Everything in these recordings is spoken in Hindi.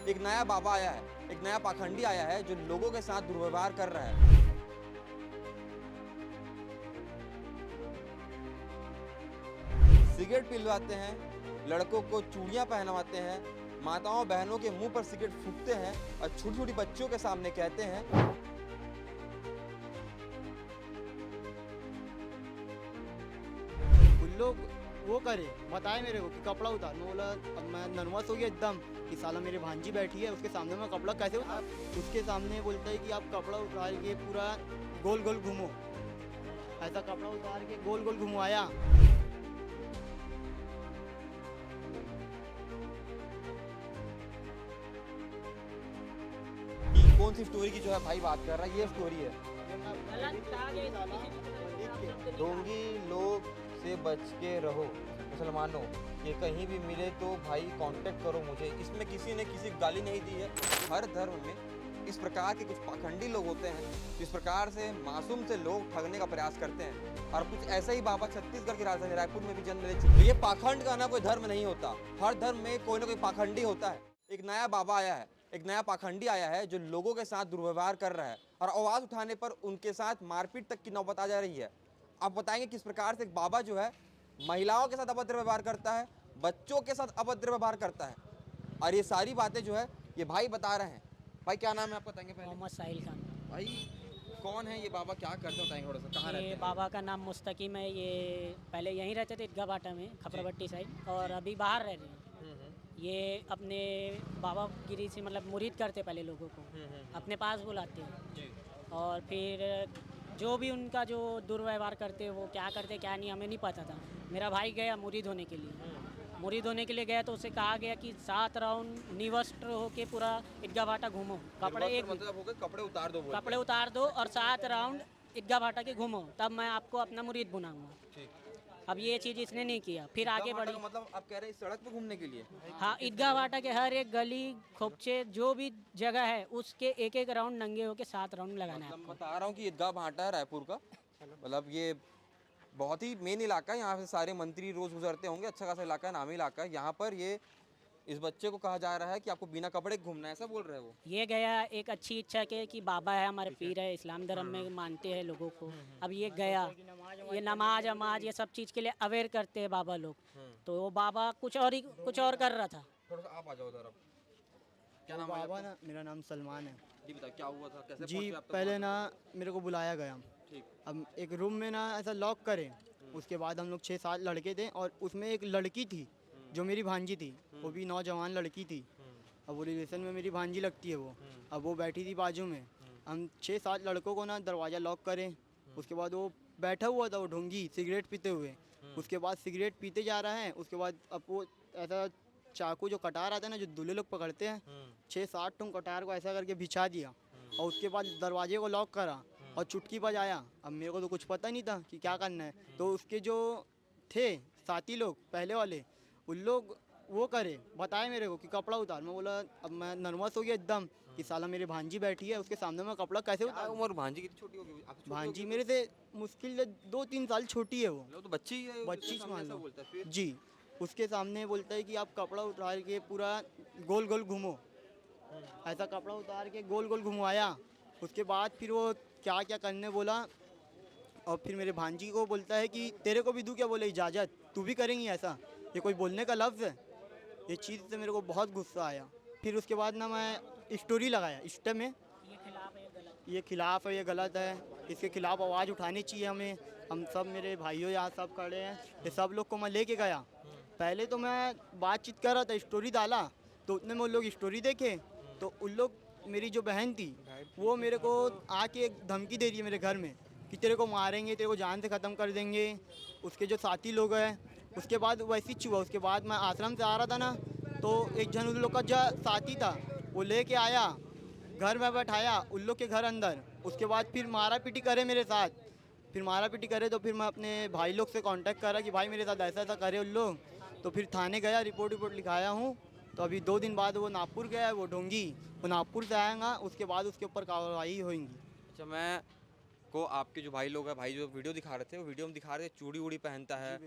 एक नया बाबा आया है, एक नया पाखंडी आया है जो लोगों के साथ दुर्व्यवहार कर रहा है। सिगरेट पिलवाते हैं, लड़कों को चूड़ियां पहनवाते हैं, माताओं बहनों के मुंह पर सिगरेट फूंकते हैं और छोटी छोटी बच्चियों के सामने कहते हैं उन लोग वो करे बताए मेरे को कि कपड़ा उतार। मैं बोला, अब मैं नर्वस हो गया एकदम कि साला मेरी भांजी बैठी है, उसके सामने मैं कपड़ा कैसे उतार। उसके सामने बोलता है कि आप कपड़ा उतार के पूरा गोल गोल घूमो। ऐसा कपड़ा उतार के गोल गोल घुमवाया। कि कौन सी स्टोरी की जो है भाई बात कर रहा है, ये स्टोरी है। ढोंगी लोग से बच के रहो मुसलमानों, ये कहीं भी मिले तो भाई कांटेक्ट करो मुझे। इसमें किसी ने किसी को गाली नहीं दी है। हर धर्म में इस प्रकार के कुछ पाखंडी लोग होते हैं, इस प्रकार से मासूम से लोग ठगने का प्रयास करते हैं। और कुछ ऐसा ही बाबा छत्तीसगढ़ की राजधानी रायपुर में भी जन्म ले चुके। ये पाखंड का ना कोई धर्म नहीं होता, हर धर्म में कोई ना कोई पाखंडी होता है। एक नया बाबा आया है, एक नया पाखंडी आया है जो लोगों के साथ दुर्व्यवहार कर रहा है और आवाज़ उठाने पर उनके साथ मारपीट तक की नौबत आ जा रही है। आप बताएंगे किस प्रकार से एक बाबा जो है महिलाओं के साथ अभद्र व्यवहार करता है, बच्चों के साथ अभद्र व्यवहार करता है। और ये सारी बातें जो है ये भाई बता रहे हैं। भाई क्या नाम है आप बताएंगे पहले? मोहम्मद साहिल खान। भाई कौन है ये बाबा, क्या करते हैं बताएंगे थोड़ा सा, कहाँ रहते ये हैं? बाबा का नाम मुस्तकीम है। ये पहले यहीं रहते थे ईदगाह बाटा में, खपरापट्टी साइड, और अभी बाहर रह रहे हैं। ये अपने बाबा गिरी से मतलब मुरीद करते पहले लोगों को अपने पास बुलाते हैं और फिर जो भी उनका जो दुर्व्यवहार करते वो क्या करते क्या नहीं हमें नहीं पता था। मेरा भाई गया मुरीद होने के लिए, मुरीद होने के लिए गया तो उसे कहा गया कि 7 राउंड निवस्त्र होके पूरा ईदगाह बाटा घूमो, कपड़े एक मतलब हो गए कपड़े उतार दो बोलते कपड़े उतार दो और 7 राउंड ईदगाह बाटा के घूमो, तब मैं आपको अपना मुरीद बनाऊंगा। हैं। ठीक। अब ये चीज़ इसने नहीं किया, फिर आगे बढ़ी। मतलब आप कह रहे हैं इस सड़क पे घूमने के लिए? हाँ, ईदगाह बाटा के हर एक गली खोपचे जो भी जगह है उसके एक एक राउंड नंगे होके 7 राउंड लगाना है मतलब आपको। बता रहा हूँ कि ईदगाह भाटा है रायपुर का, मतलब ये बहुत ही मेन इलाका है। यहाँ से सारे मंत्री रोज गुजरते होंगे, अच्छा खासा इलाका है, नामी इलाका है। यहाँ पर ये इस बच्चे को कहा जा रहा है कि आपको बिना कपड़े घूमना है, ऐसा बोल रहे हैं वो। ये गया एक अच्छी इच्छा के कि बाबा है, हमारे पीर है, इस्लाम धर्म में मानते हैं लोगों को। अब ये गया, ये नमाज अमाज ये सब चीज़ के लिए अवेयर करते हैं बाबा लोग, तो वो बाबा कुछ और कर रहा था। थोड़ा सा आप आ जाओ उधर। अब क्या नाम है बाबा आपका? ना, मेरा नाम सलमान है जी बताओ क्या हुआ था, कैसे जी। पहुंचे आप तक पहले वहाँ ना मेरे को बुलाया गया। ठीक। अब एक रूम में ना ऐसा लॉक करे। उसके बाद हम लोग 6-7 लड़के थे और उसमें एक लड़की थी जो मेरी भांजी थी, वो भी नौजवान लड़की थी। अब वो रिलेशन में मेरी भांजी लगती है वो। अब वो बैठी थी बाजू में। हम 6-7 लड़कों को ना दरवाज़ा लॉक करें। उसके बाद वो बैठा हुआ था, वो ढोंगी सिगरेट पीते हुए। उसके बाद सिगरेट पीते जा रहा है। उसके बाद अब वो ऐसा चाकू जो कटार आता है ना, जो दूल्हे लोग पकड़ते हैं, 6-7 टुंग कटार को ऐसा करके बिछा दिया और उसके बाद दरवाजे को लॉक करा और चुटकी बजाया। अब मेरे को तो कुछ पता नहीं था कि क्या करना है, तो उसके जो थे साथी लोग पहले वाले, उन लोग वो करे बताए मेरे को कि कपड़ा उतार। मैं बोला, अब मैं नर्वस हो गया एकदम कि साला मेरी भांजी बैठी है, उसके सामने मैं कपड़ा कैसे क्या उतार। उम्र भांजी कितनी छोटी होगी आपसे? छोटी भांजी होगी? मेरे से मुश्किल से 2-3 साल छोटी है वो, वो तो बच्ची ही है, उसके बच्ची सामने मान ऐसा लो बोलता है फिर? जी। उसके सामने बोलता है कि आप कपड़ा उतार के पूरा गोल गोल घूमो। ऐसा कपड़ा उतार के गोल गोल घुमवाया। उसके बाद फिर वो क्या क्या करने बोला और फिर मेरे भांजी को बोलता है कि तेरे को भी दूँ क्या बोले इजाज़त, तू भी करेंगी ऐसा? ये कोई बोलने का लफ्ज़ है? ये चीज़ से मेरे को बहुत गुस्सा आया। फिर उसके बाद ना मैं स्टोरी लगाया इंस्टा में, ये खिलाफ है, गलत। ये खिलाफ़ है, ये गलत है, इसके खिलाफ़ आवाज़ उठानी चाहिए हमें। हम सब मेरे भाइयों यहाँ सब खड़े हैं, ये सब लोग को मैं लेके गया। पहले तो मैं बातचीत कर रहा था, स्टोरी डाला तो उतने में वो लोग स्टोरी देखे तो उन लोग, मेरी जो बहन थी वो मेरे को आके एक धमकी दे रही है मेरे घर में कि तेरे को मारेंगे, तेरे को जान से ख़त्म कर देंगे। उसके जो साथी लोग हैं, उसके बाद वैसे ही हुआ। उसके बाद मैं आश्रम से आ रहा था ना, तो एक जन उन लोग का जो साथी था वो लेके आया, घर में बैठाया उन लोग के घर अंदर। उसके बाद फिर मारा पीटी करे मेरे साथ। फिर मारा पीटी करे तो फिर मैं अपने भाई लोग से कांटेक्ट करा कि भाई मेरे साथ ऐसा ऐसा करे उन लोग। तो फिर थाने गया, रिपोर्ट लिखाया हूँ। तो अभी 2 दिन बाद वो नागपुर गया है, वो ढोंगी, वो नागपुर से आएगा, उसके बाद उसके ऊपर कार्रवाई होगी। अच्छा, मैं को आपके जो भाई लोग हैं, भाई जो वीडियो दिखा रहे थे, वो वीडियो में दिखा रहे थे चूड़ी उड़ी पहनता है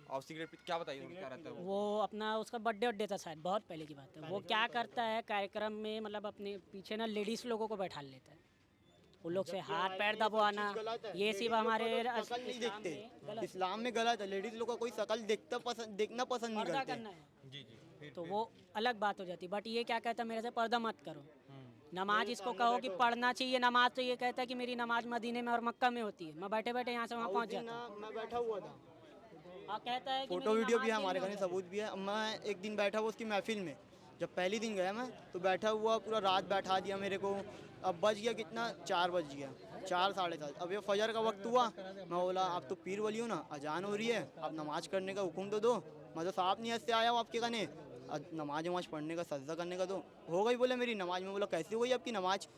और सिगरेट क्या बताइए क्या रहता है वो अपना उसका बर्थडे वड्डे था शायद, बहुत पहले की बात है। वो क्या करता है कार्यक्रम में, मतलब अपने पीछे ना लेडीज़ लोगों को बैठा लेता है, उन लोग से हाथ पैर दबवाना, ये सिर्फ हमारे शकल नहीं देखते, इस्लाम में गलत है। लेडीज लोग का कोई शकल देखना पसंद नहीं पर्दा करते। करना है जी जी फिर तो वो अलग बात हो जाती। बट ये क्या कहता है मेरे से, पर्दा मत करो, नमाज इसको कहो कि पढ़ना चाहिए नमाज, तो ये कहता है कि मेरी नमाज मदीने में और मक्का में होती है, मैं बैठे बैठे यहाँ से वहाँ पहुँच जाता हूँ। मैं बैठा हुआ था, और कहता है कि फोटो मेरी वीडियो भी है नमाज हमारे दिल घर में में, सबूत भी है। मैं एक दिन बैठा हुआ उसकी महफिल में, जब पहली दिन गया मैं तो बैठा हुआ, पूरा रात बैठा दिया मेरे को। अब बज गया कितना, 4 बज गया, 4 साढ़े 4। अब ये फजर का वक्त हुआ, मैं बोला आप तो पीर वली हो ना, अजान हो रही है, आप नमाज करने का हुक्म तो दो। मैं तो साफ नियत से आया हूँ आपके कहने, नमाज वमाज पढ़ने का, सजदा करने का तो हो गई। बोले मेरी नमाज में। बोला कैसे हो गई आपकी नमाज?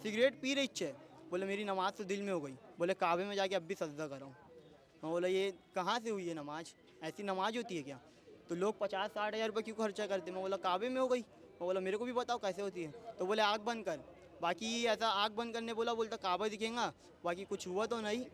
सिगरेट पी रही है। बोले मेरी नमाज तो दिल में हो गई। बोले काबे में जाके अब भी सजदा कराऊँ। मैं बोला ये कहाँ से हुई है नमाज, ऐसी नमाज होती है क्या? तो लोग 50-60 हज़ार रुपये क्यों खर्चा करते? मैं बोला काबे में हो गई। मैं बोला मेरे को भी बताओ कैसे होती है। तो बोले आँख बंद कर। बाकी ऐसा आँख बंद करने बोला, बोलता काबा दिखेगा, बाकी कुछ हुआ तो नहीं,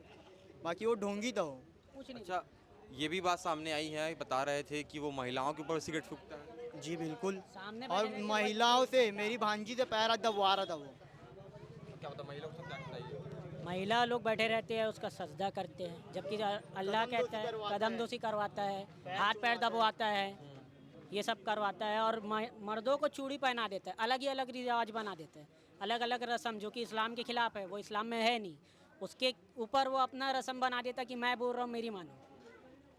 बाकी वो ढोंगी था वो। कुछ नहीं। अच्छा ये भी बात सामने आई है, बता रहे थे कि वो महिलाओं के ऊपर सिगरेट फूकता है। जी बिल्कुल, सामने और बैठे महिलाओं से, मेरी भांजी से पैर दबवा रहा था वो। क्या होता है महिलाओं को क्या बताइए? महिला लोग बैठे रहते हैं, उसका सजदा करते हैं, जबकि अल्लाह कहता है कदम दोसी करवाता है, हाथ पैर दबवाता है, ये सब करवाता है। और मर्दों को चूड़ी पहना देता है, अलग ही अलग रिवाज बना देता है, अलग अलग रस्म, जो कि इस्लाम के खिलाफ है, वो इस्लाम में है नहीं। उसके ऊपर वो अपना रस्म बना देता है कि मैं बोल रहा हूँ मेरी मानो।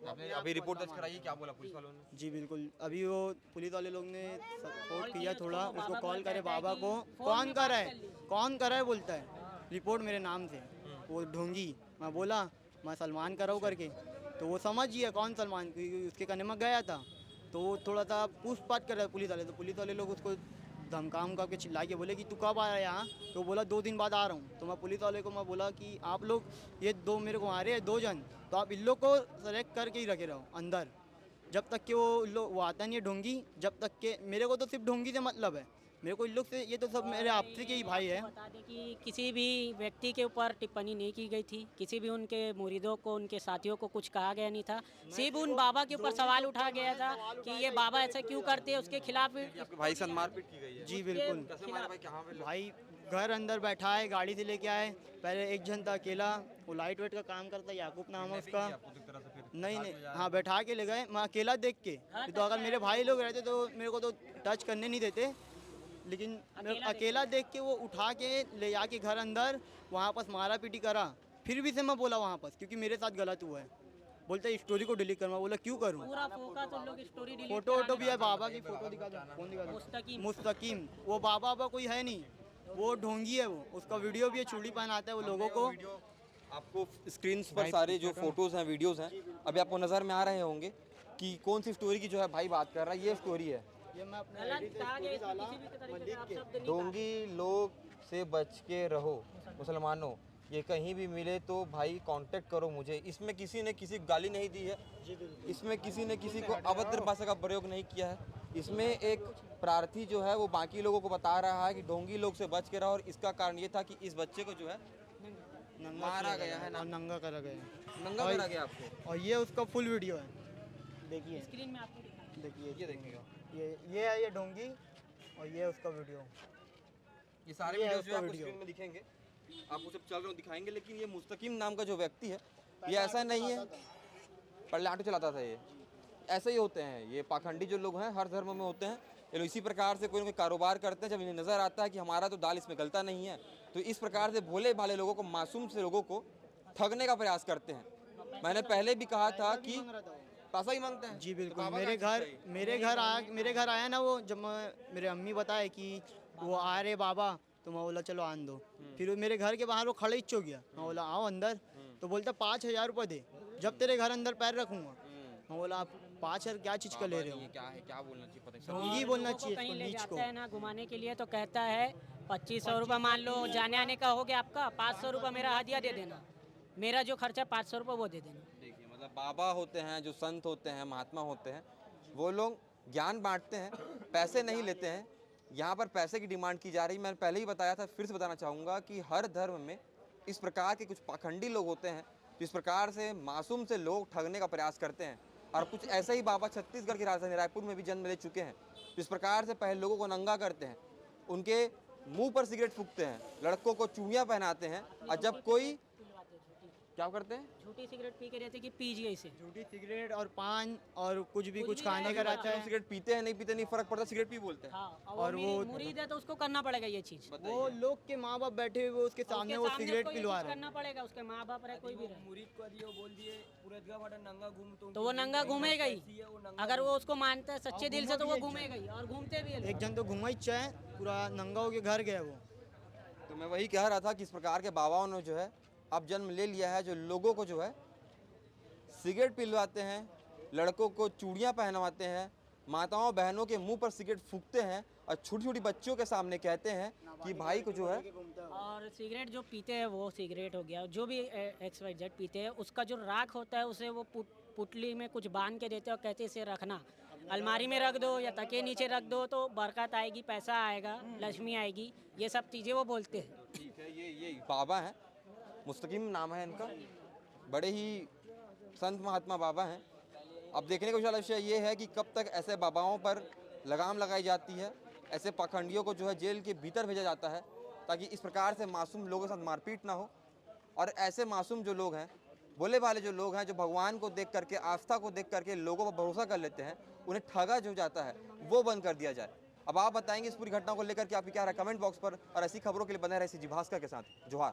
आपने अभी रिपोर्ट दर्ज कराई, क्या बोला पुलिस वालों ने? जी बिल्कुल, अभी वो पुलिस वाले लोग ने सपोर्ट किया किया थोड़ा, उसको, उसको बाबा कॉल को करे कहता है बाबा कि को, फोन कौन में कर बात रहा है, कर ली। कौन कर रहा है बोलता है, रिपोर्ट मेरे नाम से। वो ढोंगी, मैं बोला मैं सलमान कर रहा हूँ करके, तो वो समझ गया कौन सलमान, क्योंकि उसके कहने में गया था। तो वो थोड़ा सा पूछताछ कर रहा है पुलिस वाले, तो पुलिस वाले लोग उसको धमका उमका के चिल्ला के बोले कि तू कब आया यहाँ? तो बोला 2 दिन बाद आ रहा हूँ। तो मैं पुलिस वाले को मैं बोला कि आप लोग ये दो मेरे को आ रहे हैं 2 जन, तो आप इन लोग को सेलेक्ट करके ही रखे रहो अंदर, जब तक कि वो आता नहीं है ढोंगी, जब तक के मेरे को तो सिर्फ ढोंगी से मतलब है, मेरे को इन लोग से, ये तो सब मेरे आपसी के ही भाई है। बता दें कि किसी भी व्यक्ति के ऊपर टिप्पणी नहीं की गई थी, किसी भी उनके मुरीदों को, उनके साथियों को कुछ कहा गया नहीं था, सिर्फ उन बाबा के ऊपर सवाल उठा गया था कि ये बाबा ऐसा क्यों करते हैं, उसके खिलाफ आपके भाई से मारपीट की गई है? जी बिल्कुल, कैसे मारा भाई, कहाँ पे भाई घर अंदर बैठा है, गाड़ी से लेके आए। पहले एक जन था अकेला, वो लाइट वेट का काम करता है, याकूब नाम है उसका। आपको एक तरह से फिर नहीं, हाँ बैठा के ले गए, मैं अकेला देख के। तो अगर मेरे भाई लोग रहते तो मेरे को तो टच करने नहीं देते, लेकिन मैं अकेला देख के वो उठा के ले जाके घर अंदर, वहाँ पास मारा पीटी करा। फिर भी से मैं बोला वहाँ पास, क्योंकि मेरे साथ गलत हुआ है। बोलते स्टोरी को डिलीट कर, मैं बोला क्यों करूँ? पूरा फोकस उन लोग स्टोरी डिलीट फोटो वोटो भी है, बाबा की फोटो दिखा दो, कौन दिखा दो? मुस्तकीम। मुस्तकीम, वो बाबा कोई है नहीं, वो ढोंगी है। वो उसका वीडियो भी है, चूड़ी पहनाता है वो लोगों को। वीडियो आपको स्क्रीन पर सारे जो फोटोज हैं, वीडियोस हैं, अभी आपको नज़र में आ रहे होंगे कि कौन सी स्टोरी की जो है भाई बात कर रहा है। ये स्टोरी है, ये मैं अपने गलत edit से कहा गया, story इसमें डाला, किसी भी तरीके मैं से लिख आप के। शब्द नहीं ढोंगी लोग से बच के रहो मुसलमानों, ये कहीं भी मिले तो भाई कांटेक्ट करो मुझे। इसमें किसी ने किसी को गाली नहीं दी है, इसमें किसी ने किसी को अभद्र भाषा का प्रयोग नहीं किया है। इसमें एक प्रार्थी जो है वो बाकी लोगों को बता रहा है कि ढोंगी लोग से बच के रहो, और इसका कारण ये था कि इस बच्चे को जो है नंगा मारा किया गया है ना, और नंगा करा गया। नंगा करा गया आपको। और ये उसका फुल वीडियो है, देखिए स्क्रीन में आपको दिखाया। देखिए, ये देखिएगा, ये है ये ढोंगी, और ये उसका वीडियो। ये सारे ये है वीडियोस जो उसका आपको वीडियो। स्क्रीन में दिखेंगे, आपको सब चल रहे हो दिखाएंगे। लेकिन ये मुस्तकीम नाम का जो व्यक्ति है, ये ऐसा नहीं है, पहले ऑटो चलाता था, ये ऐसे ही होते हैं। ये पाखंडी जो लोग हैं हर धर्म में होते हैं, ये लोग इसी प्रकार से कोई ना कोई कारोबार करते हैं। जब इन्हें नज़र आता है कि हमारा तो दाल इसमें गलता नहीं है, तो इस प्रकार से भोले भाले लोगों को, मासूम से लोगों को ठगने का प्रयास करते हैं। मैंने पहले भी कहा था कि पैसा ही मांगते हैं। जी तो बिल्कुल, बाबा मेरे का घर चीज़ चाहिए। मेरे घर आया ना वो, जब मेरे अम्मी बताए कि वो आ रहे बाबा, तो मैं बोला चलो आन दो। फिर वो मेरे घर के बाहर वो खड़े इच्छो गया, मैं बोला आओ अंदर, तो बोलता 5,000 रुपये दे जब तेरे घर अंदर पैर रखूँगा। मैं बोला आप 5,000 क्या चीज़ का ले रहे ये हो? क्या है, क्या बोलना चाहिए पता नहीं। ढोंगी बोलना लोगों को चाहिए कहीं इसको, ले नीच को। जाता है ना घुमाने के लिए, तो कहता है 2500 रुपये मान लो जाने आने का हो गया आपका, 500 रुपये मेरा हदिया दे देना, मेरा जो खर्चा 500 रुपये वो दे देना। देखिए मतलब बाबा होते हैं, जो संत होते हैं, महात्मा होते हैं, वो लोग ज्ञान बांटते हैं, पैसे नहीं लेते हैं। यहाँ पर पैसे की डिमांड की जा रही है। मैंने पहले ही बताया था, फिर से बताना चाहूँगा कि हर धर्म में इस प्रकार के कुछ पाखंडी लोग होते हैं जो इस प्रकार से मासूम से लोग ठगने का प्रयास करते हैं। और कुछ ऐसे ही बाबा छत्तीसगढ़ की राजधानी रायपुर में भी जन्म ले चुके हैं, इस प्रकार से पहले लोगों को नंगा करते हैं, उनके मुंह पर सिगरेट फूंकते हैं, लड़कों को चूड़ियाँ पहनाते हैं, और जब कोई क्या करते हैं, झूठी सिगरेट पी के रहते कि पीजिए इसे। झूठी सिगरेट और पान और कुछ भी कुछ भी खाने का रहता है। सिगरेट पीते हैं नहीं पीते नहीं फर्क पड़ता, सिगरेट पी बोलते हैं। हाँ, और और वो वो मुरीद है तो उसको करना पड़ेगा ये चीज़। वो लोग के माँ बाप बैठे हुए उसके सामने वो सिगरेट पिलवा रहे हैं। करना पड़ेगा, उसके माँ बाप रहे कोई भी रहे मुरीद को दिए वो बोल दिए पूरा ईदगाह फाटक नंगा घूम तो वो नंगा घूमेगा ही। अगर वो उसको मानता है सच्चे दिल से तो वो घूमेगा ही, और घूमते भी है एक जन तो घुमा ही चाहे पूरा नंगा होके घर गया वो। तो मैं वही कह रहा था कि इस प्रकार के बाबाओं ने जो है अब जन्म ले लिया है, जो लोगों को जो है सिगरेट पिलवाते हैं, लड़कों को चूड़ियाँ पहनवाते हैं, माताओं बहनों के मुंह पर सिगरेट फूंकते हैं, और छोटी छोटी बच्चियों के सामने कहते हैं कि भाई को जो है और सिगरेट जो पीते हैं वो सिगरेट हो गया, जो भी XYZ पीते हैं उसका जो राख होता है उसे वो पुटली में कुछ बांध के देते हैं और कहते हैं इसे रखना, अलमारी में रख दो या तके नीचे रख दो तो बरकत आएगी, पैसा आएगा, लक्ष्मी आएगी, ये सब चीज़ें वो बोलते हैं। ठीक है, ये बाबा हैं, मुस्तकीम नाम है इनका, बड़े ही संत महात्मा बाबा हैं। अब देखने का विषय ये है कि कब तक ऐसे बाबाओं पर लगाम लगाई जाती है, ऐसे पाखंडियों को जो है जेल के भीतर भेजा जाता है, ताकि इस प्रकार से मासूम लोगों के साथ मारपीट ना हो। और ऐसे मासूम जो लोग हैं, भोले भाले जो लोग हैं, जो भगवान को देख करके, आस्था को देख करके लोगों पर भरोसा कर लेते हैं, उन्हें ठगा जो जाता है वो बंद कर दिया जाए। अब आप बताएंगे इस पूरी घटना को लेकर के आपकी क्या राय, कमेंट बॉक्स पर। और ऐसी खबरों के लिए बने रहे सी जी भास्कर के साथ। जोहार।